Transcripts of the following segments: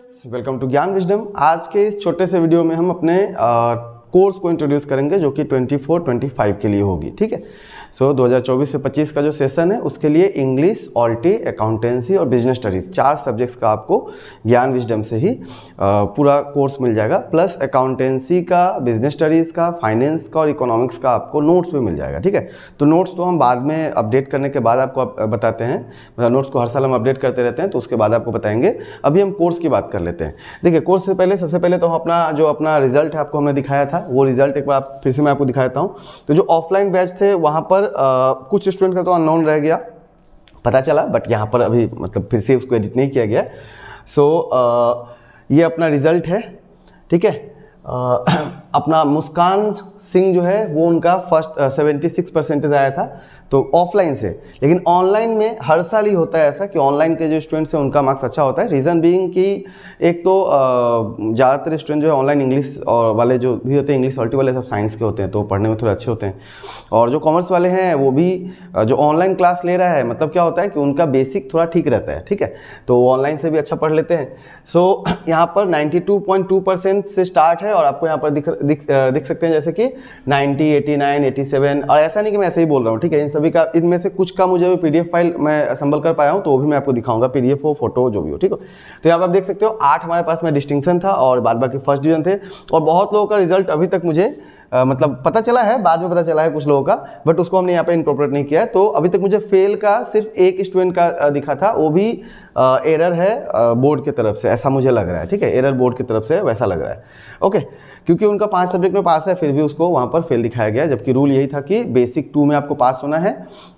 Friends, welcome to ज्ञान wisdom. आज के इस छोटे से वीडियो में हम अपने कोर्स को इंट्रोड्यूस करेंगे जो कि 24-25 के लिए होगी। ठीक है, सो 2024 से 25 का जो सेशन है उसके लिए इंग्लिश, ऑल्टी, अकाउंटेंसी और बिजनेस स्टडीज़ 4 सब्जेक्ट्स का आपको ज्ञान विजडम से ही पूरा कोर्स मिल जाएगा। प्लस अकाउंटेंसी का, बिजनेस स्टडीज़ का, फाइनेंस का और इकोनॉमिक्स का आपको नोट्स भी मिल जाएगा। ठीक है, तो नोट्स तो हम बाद में अपडेट करने के बाद आपको बताते हैं, मतलब नोट्स को हर साल हम अपडेट करते रहते हैं, तो उसके बाद आपको बताएंगे। अभी हम कोर्स की बात कर लेते हैं। देखिए, कोर्स से पहले सबसे पहले तो हम अपना रिजल्ट है आपको हमने दिखाया था, वो रिजल्ट एक बार फिर से मैं आपको दिखा देता हूँ। तो जो ऑफलाइन बैच थे वहाँ पर कुछ स्टूडेंट का तो अननोन रह गया, पता चला, बट यहाँ पर अभी मतलब फिर से उसको एडिट नहीं किया गया। सो ये अपना रिजल्ट है। ठीक है, अपना मुस्कान सिंह जो है वो उनका फर्स्ट 76% आया था, तो ऑफलाइन से। लेकिन ऑनलाइन में हर साल ही होता है ऐसा कि ऑनलाइन के जो स्टूडेंट्स हैं उनका मार्क्स अच्छा होता है। रीज़न बीइंग कि एक तो ज़्यादातर स्टूडेंट जो है ऑनलाइन इंग्लिश और वाले जो भी होते हैं, इंग्लिश ऑल्टी वाले सब साइंस के होते हैं, तो पढ़ने में थोड़े अच्छे होते हैं। और जो कॉमर्स वाले हैं वो भी जो ऑनलाइन क्लास ले रहा है, मतलब क्या होता है कि उनका बेसिक थोड़ा ठीक रहता है। ठीक है, तो ऑनलाइन से भी अच्छा पढ़ लेते हैं। सो यहाँ पर 92.2% से स्टार्ट है और आपको यहाँ पर दिख सकते हैं जैसे कि 90, 89, 87। और ऐसा नहीं कि मैं ऐसे ही बोल रहा हूँ। ठीक है, इन सभी का, इनमें से कुछ का मुझे PDF फाइल मैं असेंबल कर पाया हूँ, तो वो भी मैं आपको दिखाऊंगा, PDF हो, फोटो जो भी हो। ठीक है, तो यहाँ पर आप देख सकते हो 8 हमारे पास में डिस्टिंक्शन था और बाद बाकी फर्स्ट डिवीजन थे। और बहुत लोगों का रिजल्ट अभी तक मुझे मतलब पता चला है, बाद में पता चला है कुछ लोगों का, बट उसको हमने यहाँ पे इनकॉर्पोरेट नहीं किया है। तो अभी तक मुझे फेल का सिर्फ एक स्टूडेंट का दिखा था, वो भी एरर है बोर्ड की तरफ से, ऐसा मुझे लग रहा है। ठीक है, एरर बोर्ड की तरफ से वैसा लग रहा है। ओके, क्योंकि उनका 5 सब्जेक्ट में पास है, फिर भी उसको वहाँ पर फेल दिखाया गया, जबकि रूल यही था कि बेसिक 2 में आपको पास होना है,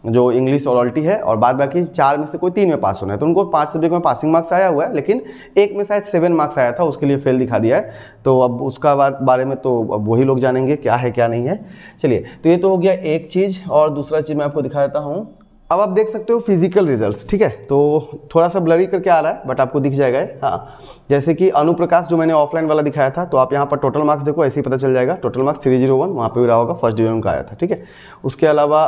जो इंग्लिश और ऑल्टी है, और बाद बाकी 4 में से कोई 3 में पास होना है। तो उनको 5 सब्जेक्ट में पासिंग मार्क्स आया हुआ है, लेकिन एक में शायद 7 मार्क्स आया था, उसके लिए फेल दिखा दिया है। तो अब उसका बारे में तो अब वही लोग जानेंगे क्या है क्या नहीं है। चलिए, तो ये तो हो गया एक चीज़, और दूसरा चीज़ मैं आपको दिखा देता हूँ। अब आप देख सकते हो फिजिकल रिजल्ट्स। ठीक है, तो थोड़ा सा ब्लरी करके आ रहा है, बट आपको दिख जाएगा। हाँ, जैसे कि अनुप्रकाश जो मैंने ऑफलाइन वाला दिखाया था, तो आप यहाँ पर टोटल मार्क्स देखो, ऐसे ही पता चल जाएगा। टोटल मार्क्स 301 वहाँ पे भी रहा होगा, फर्स्ट डिवीजन का आया था। ठीक है, उसके अलावा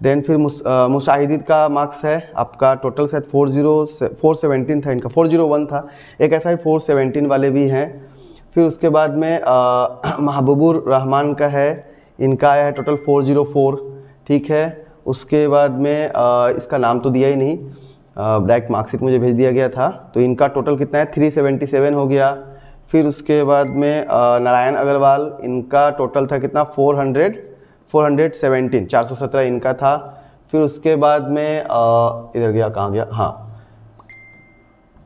देन फिर मुशाहिदीद का मार्क्स है आपका टोटल शायद 417 था, इनका 401 था। एक ऐसा ही 417 वाले भी हैं। फिर उसके बाद में महबूबुर रहमान का है, इनका आया है टोटल 404। ठीक है, उसके बाद में इसका नाम तो दिया ही नहीं, डायरेक्ट मार्कशीट मुझे भेज दिया गया था, तो इनका टोटल कितना है 377 हो गया। फिर उसके बाद में नारायण अग्रवाल, इनका टोटल था कितना 417, 417 इनका था। फिर उसके बाद में इधर गया, कहाँ गया, हाँ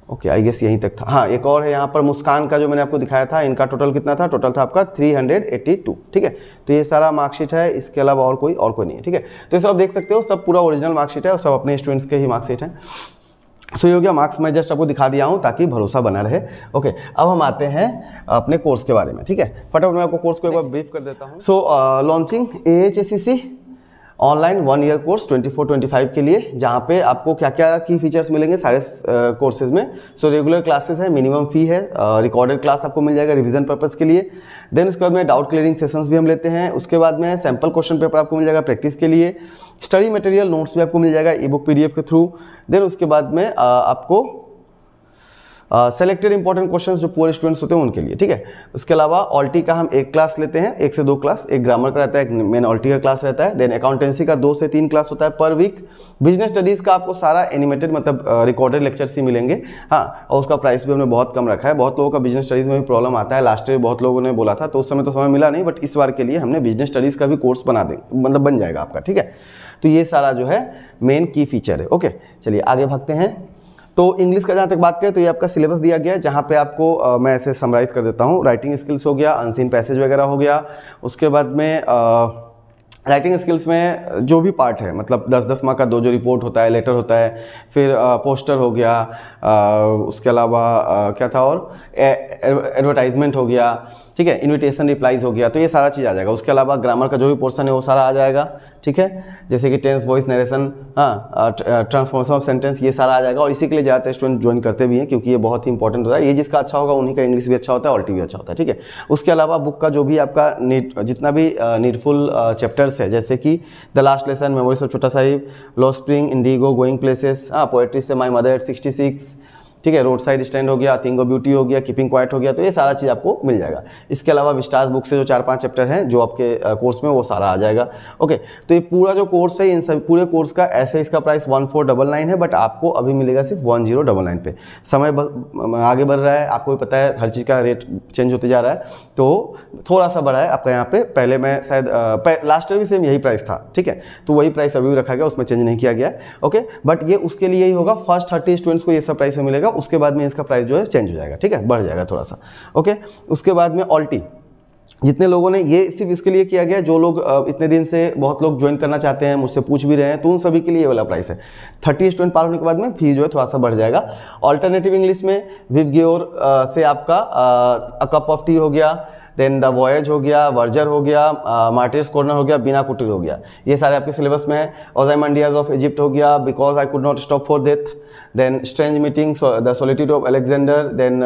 ओके, आई गेस यहीं तक था। हाँ, एक और है यहाँ पर मुस्कान का जो मैंने आपको दिखाया था, इनका टोटल कितना था, टोटल था आपका 382। ठीक है, तो ये सारा मार्कशीट है, इसके अलावा और कोई नहीं है। ठीक है, तो ये सब आप देख सकते हो, सब पूरा ओरिजिनल मार्कशीट है और सब अपने स्टूडेंट्स के ही मार्कशीट हैं। सो ये हो गया मार्क्स, मैं जस्ट आपको दिखा दिया हूँ ताकि भरोसा बना रहे। ओके, अब हम आते हैं अपने कोर्स के बारे में। ठीक है, फटाफट मैं आपको कोर्स को एक बार ब्रीफ कर देता हूँ। So launching AHSCC online 1 year course 24-25 के लिए, जहाँ पे आपको क्या क्या की फीचर्स मिलेंगे सारे कोर्सेज में। सो रेगुलर क्लासेस है, मिनिमम फी है, रिकॉर्डेड क्लास आपको मिल जाएगा रिवीजन पर्पस के लिए। देन उसके बाद में डाउट क्लियरिंग सेशंस भी हम लेते हैं। उसके बाद में सैम्पल क्वेश्चन पेपर आपको मिल जाएगा प्रैक्टिस के लिए। स्टडी मटेरियल नोट्स भी आपको मिल जाएगा ई-बुक PDF के थ्रू। देन उसके बाद में आपको सेलेक्टेड इंपॉर्टेंट क्वेश्चंस जो पूरे स्टूडेंट्स होते हैं उनके लिए। ठीक है, उसके अलावा ऑल्टी का हम 1 क्लास लेते हैं, 1 से 2 क्लास, एक ग्रामर का रहता है, एक मेन ऑल्टी का क्लास रहता है। देन अकाउंटेंसी का 2 से 3 क्लास होता है पर वीक। बिजनेस स्टडीज़ का आपको सारा एनिमेटेड मतलब रिकॉर्डेड लेक्चर्स ही मिलेंगे। हाँ, और उसका प्राइस भी हमने बहुत कम रखा है। बहुत लोगों का बिजनेस स्टडीज़ में भी प्रॉब्लम आता है, लास्ट ईयर बहुत लोगों ने बोला था, तो उस समय तो समय मिला नहीं, बट इस बार के लिए हमने बिजनेस स्टडीज़ का भी कोर्स बना देंगे, मतलब बन जाएगा आपका। ठीक है, तो ये सारा जो है मेन की फीचर है। ओके, चलिए आगे भागते हैं। तो इंग्लिश का जहाँ तक बात करें तो ये आपका सिलेबस दिया गया है, जहाँ पे आपको मैं ऐसे समराइज़ कर देता हूँ। राइटिंग स्किल्स हो गया, अनसीन पैसेज वगैरह हो गया। उसके बाद में राइटिंग स्किल्स में जो भी पार्ट है, मतलब 10-10 मार्क का 2 जो रिपोर्ट होता है, लेटर होता है, फिर पोस्टर हो गया, उसके अलावा क्या था और एडवर्टाइजमेंट हो गया। ठीक है, इन्विटेशन रिप्लाईज हो गया, तो ये सारा चीज़ आ जाएगा। उसके अलावा ग्रामर का जो भी पोर्शन है वो सारा आ जाएगा। ठीक है, जैसे कि tense, voice, narration, transformation of sentence, ये सारा आ जाएगा। और इसी के लिए ज़्यादातर स्टूडेंट ज्वाइन करते भी हैं, क्योंकि ये बहुत ही इंपॉर्टेंट होता है। ये जिसका अच्छा होगा उन्हीं का इंग्लिश भी अच्छा होता है, ऑल्टी भी अच्छा होता है। ठीक है, उसके अलावा बुक का जो भी आपका जितना भी नीडफुल चैप्टर्स है, जैसे कि the last lesson, memories of छोटा साहिब, लॉ spring, Indigo, going places, poetry से माई मदर एट 66, ठीक है, रोड साइड स्टैंड हो गया, थिंग ऑफ ब्यूटी हो गया, कीपिंग क्वाइट हो गया, तो ये सारा चीज़ आपको मिल जाएगा। इसके अलावा विस्टास बुक से जो 4-5 चैप्टर हैं जो आपके कोर्स में, वो सारा आ जाएगा। ओके, तो ये पूरा जो कोर्स है, इन सब पूरे कोर्स का ऐसे इसका प्राइस 1499 है, बट आपको अभी मिलेगा सिर्फ 1099 पे। समय आगे बढ़ रहा है, आपको भी पता है हर चीज़ का रेट चेंज होते जा रहा है, तो थोड़ा सा बढ़ा है आपका यहाँ पे। पहले मैं शायद लास्ट ईयर भी सेम यही प्राइस था, ठीक है, तो वही प्राइस अभी भी रखा गया, उसमें चेंज नहीं किया गया है। ओके, बट ये उसके लिए ही होगा, फर्स्ट 30 स्टूडेंट्स को ये सब प्राइस में मिलेगा, उसके बाद में इसका प्राइस जो है चेंज हो जाएगा, ठीक है, बढ़ जाएगा थोड़ा सा। ओके, उसके बाद में ऑल्टी, जितने लोगों ने ये सिर्फ इसके लिए किया गया, जो लोग इतने दिन से बहुत लोग ज्वाइन करना चाहते हैं, मुझसे पूछ भी रहे हैं, तो उन सभी के लिए ये वाला प्राइस है। 30 स्टूडेंट पार होने के बाद में फीस जो है थोड़ा सा बढ़ जाएगा। ऑल्टरनेटिव इंग्लिश में विव ग्योर से आपका अ कप ऑफ टी हो गया, देन द वॉयज हो गया, वर्जर हो गया, मार्टिर्स कॉर्नर हो गया, बिना कुटीर हो गया, ये सारे आपके सिलेबस में है। ओजाइमंडियाज ऑफ इजिप्ट हो गया, because I could not stop for death, then strange meeting, the solitude of Alexander, then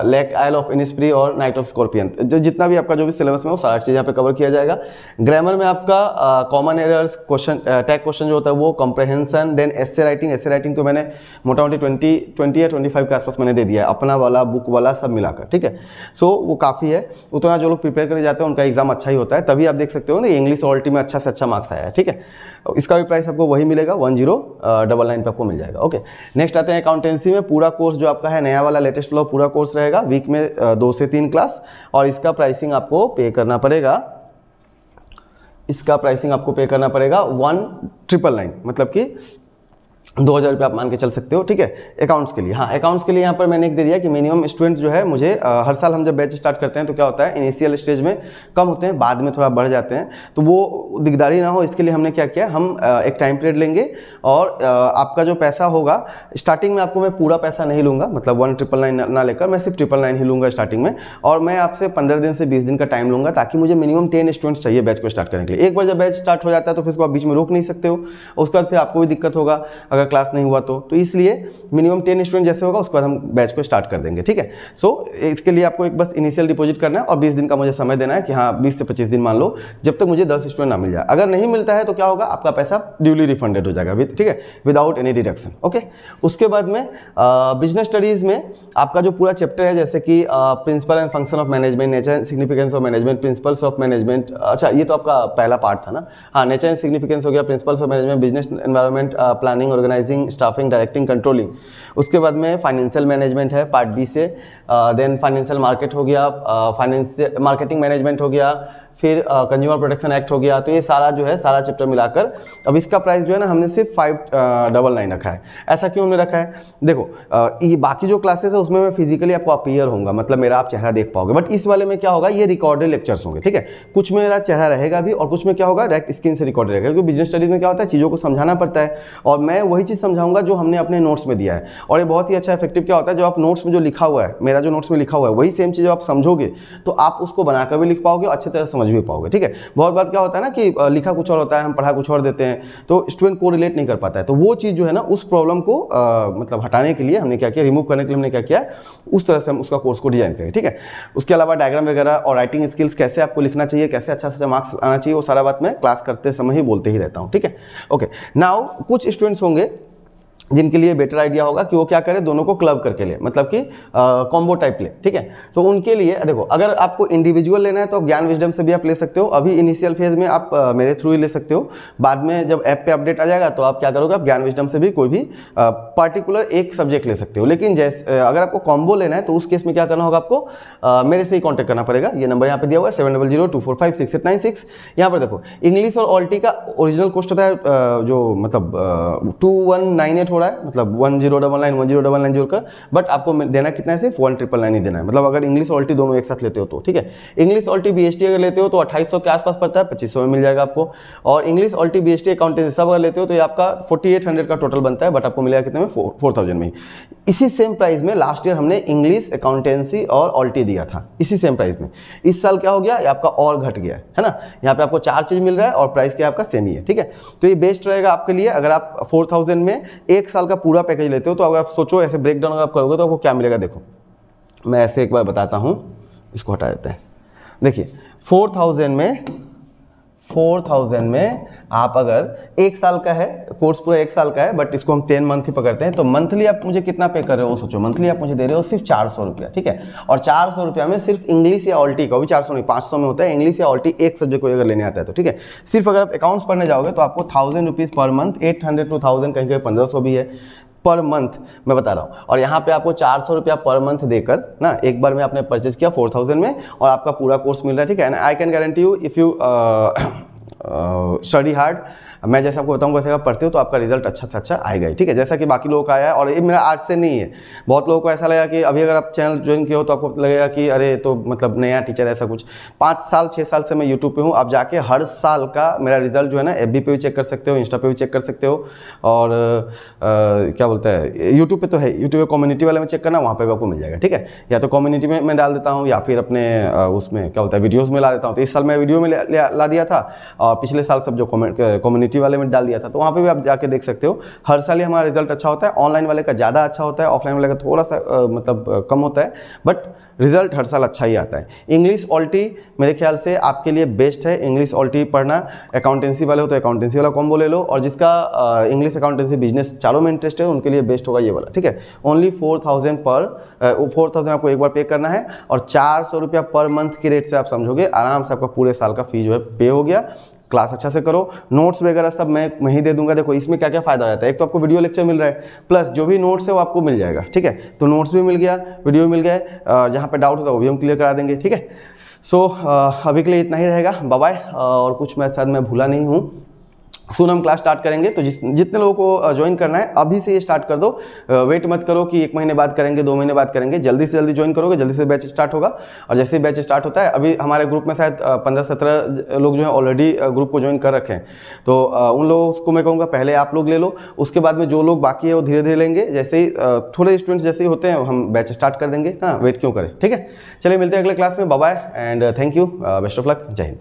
lake isle of Innisfree और नाइट ऑफ स्कॉर्पियन। जो जितना भी आपका जो भी सिलेबस में वो सारा चीज़ यहाँ पे कवर किया जाएगा। ग्रामर में आपका common errors, question tag question जो होता है वो, कॉम्प्रहेंशन, देन एस्से राइटिंग तो मैंने मोटा मोटी 20 या 25 के आसपास मैंने दे दिया है, अपना वाला, बुक वाला सब मिलाकर, ठीक है। सो वो काफ़ी है, उतना जो लोग प्रिपेयर करने जाते हैं उनका एग्जाम अच्छा ही होता है, तभी आप देख सकते हो ना इंग्लिश और ऑल्टी में अच्छा से अच्छा मार्क्स आया है, ठीक है। इसका भी प्राइस आपको वही मिलेगा, 1099 पे आपको मिल जाएगा। ओके, नेक्स्ट आते हैं अकाउंटेंसी में। पूरा कोर्स जो आपका है नया वाला लेटेस्ट वाला पूरा कोर्स रहेगा, वीक में 2 से 3 क्लास, और इसका प्राइसिंग आपको पे करना पड़ेगा, 1999, मतलब कि 2000 रुपये आप मान के चल सकते हो, ठीक है, अकाउंट्स के लिए। हाँ, अकाउंट्स के लिए यहाँ पर मैंने एक दे दिया कि मिनिमम स्टूडेंट जो है मुझे हर साल हम जब बैच स्टार्ट करते हैं तो क्या होता है, इनिशियल स्टेज में कम होते हैं, बाद में थोड़ा बढ़ जाते हैं, तो वो दिकदारी ना हो इसके लिए हमने क्या किया, हम एक टाइम पीरियड लेंगे और आपका जो पैसा होगा स्टार्टिंग में, आपको मैं पूरा पैसा नहीं लूँगा, मतलब 1999 ना लेकर मैं सिर्फ 999 ही लूँगा स्टार्टिंग में, और मैं आपसे 15 दिन से 20 दिन का टाइम लूँगा, ताकि मुझे मिनिमम 10 स्टूडेंट्स चाहिए बैच को स्टार्ट करने के लिए। एक बार जब बैच स्टार्ट हो जाता है तो फिर उसको आप बीच में रोक नहीं सकते हो, उसके बाद फिर आपको भी दिक्कत होगा अगर क्लास नहीं हुआ तो इसलिए मिनिमम 10 स्टूडेंट जैसे होगा उसके बाद हम बैच को स्टार्ट कर देंगे, ठीक है। सो इसके लिए आपको एक बस इनिशियल डिपॉजिट करना है और 20 दिन का मुझे समय देना है कि हाँ 20 से 25 दिन मान लो, जब तक मुझे 10 स्टूडेंट ना मिल जाए। अगर नहीं मिलता है तो क्या होगा, आपका पैसा ड्यूली रिफंडेड हो जाएगा, ठीक है, विदाउट एनी डिडक्शन। ओके, उसके बाद में बिजनेस स्टडीज में आपका जो पूरा चैप्टर है, जैसे कि principle and function of management, nature and significance of management, principles of management, अच्छा ये तो आपका पहला पार्ट था ना। हाँ, नेचर एंड सिग्निफिकेंस हो गया, principles of management, business environment, planning, organising, staffing, directing, controlling. उसके बाद में फाइनेंशियल मैनेजमेंट है पार्ट बी से, देन फाइनेंशियल मार्केट हो गया, फाइनेंशियल मार्केटिंग मैनेजमेंट हो गया, फिर कंज्यूमर प्रोटेक्शन एक्ट हो गया। तो ये सारा जो है सारा चैप्टर मिलाकर अब इसका प्राइस जो है ना हमने सिर्फ 599 रखा है। ऐसा क्यों हमने रखा है, देखो ये बाकी जो क्लासेस है उसमें मैं फिजिकली आपको अपीयर होऊंगा, मतलब मेरा आप चेहरा देख पाओगे, बट इस वाले में क्या होगा, ये रिकॉर्डेड लेक्चर्स होंगे, ठीक है। कुछ में मेरा चेहरा रहेगा भी और कुछ में क्या होगा डायरेक्ट स्क्रीन से रिकॉर्ड रहेगा, क्योंकि बिजनेस स्टडीज में क्या होता है चीज़ों को समझाना पड़ता है और मैं वही चीज़ समझाऊंगा जो हमने अपने नोट्स में दिया है। और ये बहुत ही अच्छा इफेक्टिव क्या होता है, जो आप नोट्स में जो लिखा हुआ है, मेरा जो नोट्स में लिखा हुआ है वही सेम चीज़ आप समझोगे तो आप उसको बनाकर भी लिख पाओगे, अच्छी तरह समझ भी पाओगे, ठीक है। बहुत बार क्या होता है ना कि लिखा कुछ और होता है, हम पढ़ा कुछ और देते हैं, तो स्टूडेंट को रिलेट नहीं कर पाता है। तो वो चीज़ जो है ना उस प्रॉब्लम को मतलब हटाने के लिए हमने क्या किया, रिमूव करने के लिए हमने क्या किया, उस तरह से हम उसका कोर्स को डिजाइन करें, ठीक है। उसके अलावा डायग्राम वगैरह और राइटिंग स्किल्स कैसे आपको लिखना चाहिए, कैसे अच्छा से मार्क्स आना चाहिए, वो सारा बात मैं क्लास करते समय ही बोलते ही रहता हूँ, ठीक है। ओके, नाउ कुछ स्टूडेंट्स होंगे जिनके लिए बेटर आइडिया होगा कि वो क्या करें, दोनों को क्लब करके ले, मतलब कि कॉम्बो टाइप ले, ठीक है। तो उनके लिए देखो, अगर आपको इंडिविजुअल लेना है तो आप ज्ञान विजडम से भी आप ले सकते हो। अभी इनिशियल फेज में आप मेरे थ्रू ही ले सकते हो, बाद में जब ऐप पे अपडेट आ जाएगा तो आप क्या करोगे, आप ज्ञान विजडम से भी कोई भी पार्टिकुलर एक सब्जेक्ट ले सकते हो। लेकिन जैसे अगर आपको कॉम्बो लेना है तो उस केस में क्या करना होगा, आपको मेरे से ही कॉन्टैक्ट करना पड़ेगा। ये नंबर यहाँ पे दिया हुआ है 7002456896। यहाँ पर देखो, इंग्लिश और ऑल्टी का ओरिजिनल कॉस्ट होता है जो मतलब 2198 रहा है, मतलब 1099 जोड़कर, बट आपको देना कितना है, सिर्फ 1999 ही देना है। मतलब अगर इंग्लिश ऑल्टी दोनों एक साथ लेते हो तो, ठीक है। इंग्लिश ऑल्टी बीएसटी अगर लेते हो तो 2800 के आसपास पड़ता है, 2500 में मिल जाएगा आपको। और इंग्लिश ऑल्टी बीएसटी अकाउंटेंसी सब अगर लेते हो तो ये आपका 4800 का टोटल बनता है, बट आपको मिलेगा कितने में, 4000 में ही। इसी सेम प्राइस में लास्ट ईयर हमने इंग्लिश, अकाउंटेंसी और ऑल्टी दिया था, इसी सेम प्राइस में। इस साल क्या हो गया, ये आपका और घट गया है ना। यहाँ पे आपको 4 चीज मिल रहा है और प्राइस क्या आपका सेम ही है, ठीक है। तो ये बेस्ट रहेगा आपके लिए। अगर आप 4000 में एक साल का पूरा पैकेज लेते हो तो अगर आप सोचो ऐसे ब्रेक डाउन अगर आप करोगे तो आपको क्या मिलेगा। देखो मैं ऐसे एक बार बताता हूँ, इसको हटा देते हैं। देखिए 4000 में आप अगर 1 साल का है कोर्स, पूरा 1 साल का है, बट इसको हम 10 मंथ ही पकड़ते हैं, तो मंथली आप मुझे कितना पे कर रहे हो सोचो। मंथली आप मुझे दे रहे हो सिर्फ 400 रुपया, ठीक है। और 400 रुपया में सिर्फ इंग्लिश या ऑल्टी का, भी 400 नहीं 500 में होता है, इंग्लिश या ऑल्टी एक सब्जेक्ट को अगर लेने आता है तो, ठीक है। सिर्फ अगर आप अकाउंट्स पढ़ने जाओगे तो आपको 1000 रुपीज़ पर मंथ, 800 to 1000, कहीं कहीं 1500 भी है पर मंथ, मैं बता रहा हूँ। और यहाँ पे आपको 400 रुपया पर मंथ देकर ना एक बार में आपने परचेज किया 4000 में, और आपका पूरा कोर्स मिल रहा है, ठीक है। I can guarantee you if you study hard, मैं जैसे आपको बताऊँ वैसे आप पढ़ते हो तो आपका रिजल्ट अच्छा से अच्छा आएगा ही, ठीक है। जैसा कि बाकी लोगों का आया है, और ये मेरा आज से नहीं है। बहुत लोगों को ऐसा लगा कि अभी अगर आप चैनल ज्वाइन किए हो तो आपको लगेगा कि अरे तो मतलब नया टीचर ऐसा कुछ। 5 साल 6 साल से मैं यूट्यूब पे हूँ। आप जाके हर साल का मेरा रिजल्ट जो है ना FB पे भी चेक कर सकते हो, इंस्टा पे भी चेक कर सकते हो, और क्या बोलता है यूट्यूब पे तो है, यूट्यूब पे कम्युनिटी वाले में चेक करना, वहाँ पे भी आपको मिल जाएगा, ठीक है। या तो कम्युनिटी में मैं डाल देता हूँ, या फिर अपने उसमें क्या बोलता है वीडियोज़ में ला देता हूँ। तो इस साल मैं वीडियो में ला दिया था, और पिछले साल सब जो कम्युनिटी वाले में डाल दिया था, तो वहाँ पे भी आप जाके देख सकते हो। हर साल ही हमारा रिजल्ट अच्छा होता है। ऑनलाइन वाले का ज़्यादा अच्छा होता है, ऑफलाइन वाले का थोड़ा सा मतलब कम होता है, बट रिजल्ट हर साल अच्छा ही आता है। इंग्लिश ऑल्टी मेरे ख्याल से आपके लिए बेस्ट है। इंग्लिश ऑल्टी पढ़ना, अकाउंटेंसी वाले हो तो अकाउंटेंसी वाला कॉम्बो ले लो, और जिसका इंग्लिश अकाउंटेंसी बिजनेस चारों में इंटरेस्ट है उनके लिए बेस्ट होगा ये वाला, ठीक है। ओनली 4000 आपको एक बार पे करना है, और 400 रुपया पर मंथ के रेट से आप समझोगे आराम से आपका पूरे साल का फी जो है पे हो गया। क्लास अच्छा से करो, नोट्स वगैरह सब मैं ही दे दूंगा। देखो इसमें क्या क्या फ़ायदा हो जाता है, एक तो आपको वीडियो लेक्चर मिल रहा है, प्लस जो भी नोट्स है वो आपको मिल जाएगा, ठीक है। तो नोट्स भी मिल गया, वीडियो भी मिल गया, जहाँ पे डाउट होता है वो भी हम क्लियर करा देंगे, ठीक है। सो अभी के लिए इतना ही रहेगा, बाय बाय। और कुछ मैं शायद मैं भूला नहीं हूँ। सुन हम क्लास स्टार्ट करेंगे, तो जितने लोगों को ज्वाइन करना है अभी से ये स्टार्ट कर दो। वेट मत करो कि 1 महीने बाद करेंगे, 2 महीने बाद करेंगे, जल्दी से जल्दी ज्वाइन करोगे, जल्दी से बैच स्टार्ट होगा। और जैसे ही बैच स्टार्ट होता है, अभी हमारे ग्रुप में शायद 15-17 लोग जो हैं ऑलरेडी ग्रुप को ज्वाइन कर रखे हैं, तो उन लोगों को मैं कहूँगा पहले आप लोग ले लो, उसके बाद में जो लोग बाकी है वो धीरे धीरे लेंगे। जैसे ही थोड़े स्टूडेंट्स जैसे ही होते हैं हम बैच स्टार्ट कर देंगे। हाँ, वेट क्यों करें, ठीक है। चलिए मिलते हैं अगले क्लास में, bye bye and thank you, best of luck, जय हिंद।